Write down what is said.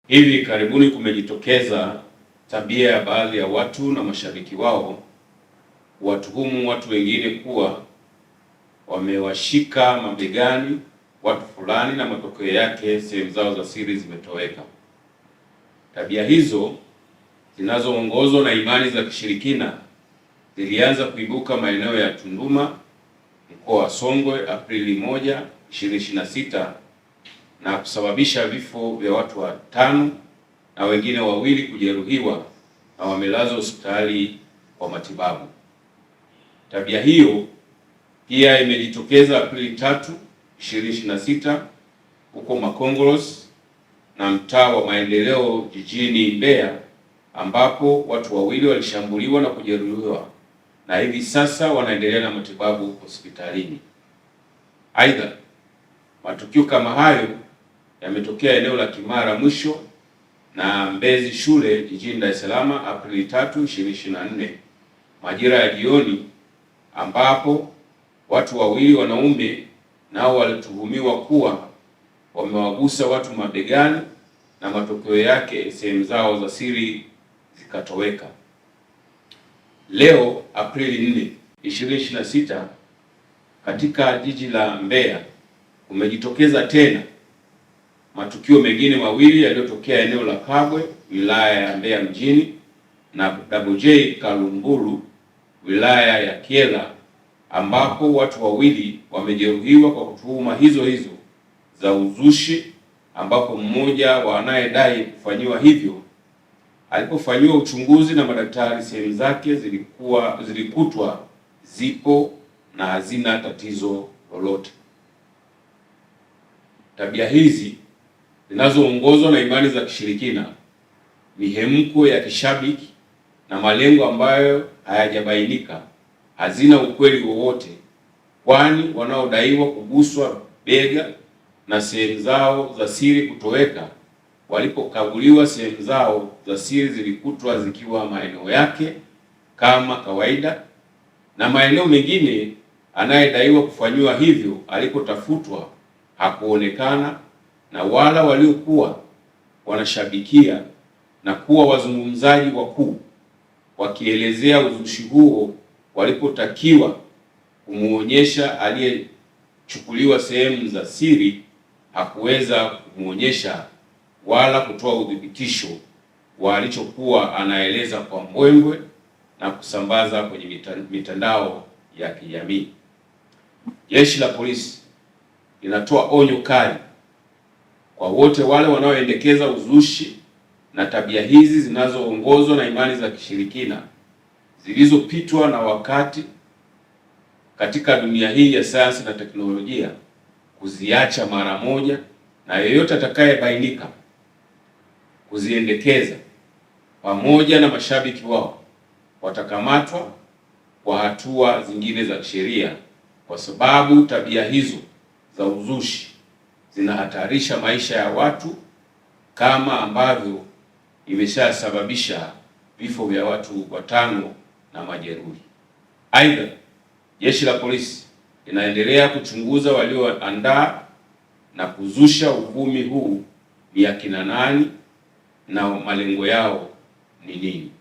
Hivi karibuni kumejitokeza tabia ya baadhi ya watu na mashabiki wao watuhumu watu wengine kuwa wamewashika mabegani watu fulani na matokeo yake sehemu zao za siri zimetoweka. Tabia hizo zinazoongozwa na imani za kishirikina zilianza kuibuka maeneo ya Tunduma, mkoa wa Songwe, Aprili 1, 2026 na kusababisha vifo vya watu 5 na wengine 2 kujeruhiwa na wamelazwa hospitali kwa matibabu. Tabia hiyo pia imejitokeza Aprili 3, 2026 huko Makongolos na mtaa wa Maendeleo jijini Mbeya, ambapo watu 2 walishambuliwa na kujeruhiwa na hivi sasa wanaendelea na matibabu hospitalini. Aidha, matukio kama hayo yametokea eneo la Kimara Mwisho na Mbezi Shule jijini Dar es Salaam Aprili 3, 2024 majira ya jioni, ambapo watu 2 wanaume nao walituhumiwa kuwa wamewagusa watu mabegani na matokeo yake sehemu zao za siri zikatoweka. Leo Aprili 4, 2026 katika jiji la Mbeya kumejitokeza tena matukio mengine 2 yaliyotokea eneo la Kabwe, wilaya ya Mbeya mjini na Double-J Kalumbulu, wilaya ya Kyela, ambapo watu 2 wamejeruhiwa kwa tuhuma hizo hizo za uzushi, ambapo mmoja wa anayedai kufanyiwa hivyo alipofanyiwa uchunguzi na madaktari sehemu zake zilikutwa zipo na hazina tatizo lolote. Tabia hizi zinazoongozwa na imani za kishirikina, mihemko ya kishabiki na malengo ambayo hayajabainika hazina ukweli wowote, kwani wanaodaiwa kuguswa bega na sehemu zao za siri kutoweka walipokaguliwa sehemu zao za siri zilikutwa zikiwa maeneo yake kama kawaida, na maeneo mengine anayedaiwa kufanyiwa hivyo alipotafutwa hakuonekana, na wala waliokuwa wanashabikia na kuwa wazungumzaji wakuu wakielezea uzushi huo walipotakiwa kumuonyesha aliyechukuliwa sehemu za siri hakuweza kumuonyesha wala kutoa udhibitisho wa alichokuwa anaeleza kwa mbwembwe na kusambaza kwenye mitandao ya kijamii. Jeshi la Polisi linatoa onyo kali kwa wote wale wanaoendekeza uzushi na tabia hizi zinazoongozwa na imani za kishirikina zilizopitwa na wakati katika dunia hii ya sayansi na teknolojia kuziacha mara moja, na yeyote atakayebainika kuziendekeza pamoja na mashabiki wao watakamatwa kwa hatua zingine za kisheria, kwa sababu tabia hizo za uzushi zinahatarisha maisha ya watu kama ambavyo imeshasababisha vifo vya watu 5 na majeruhi. Aidha, Jeshi la Polisi linaendelea kuchunguza walioandaa na kuzusha uvumi huu ni akina nani na malengo yao ni nini.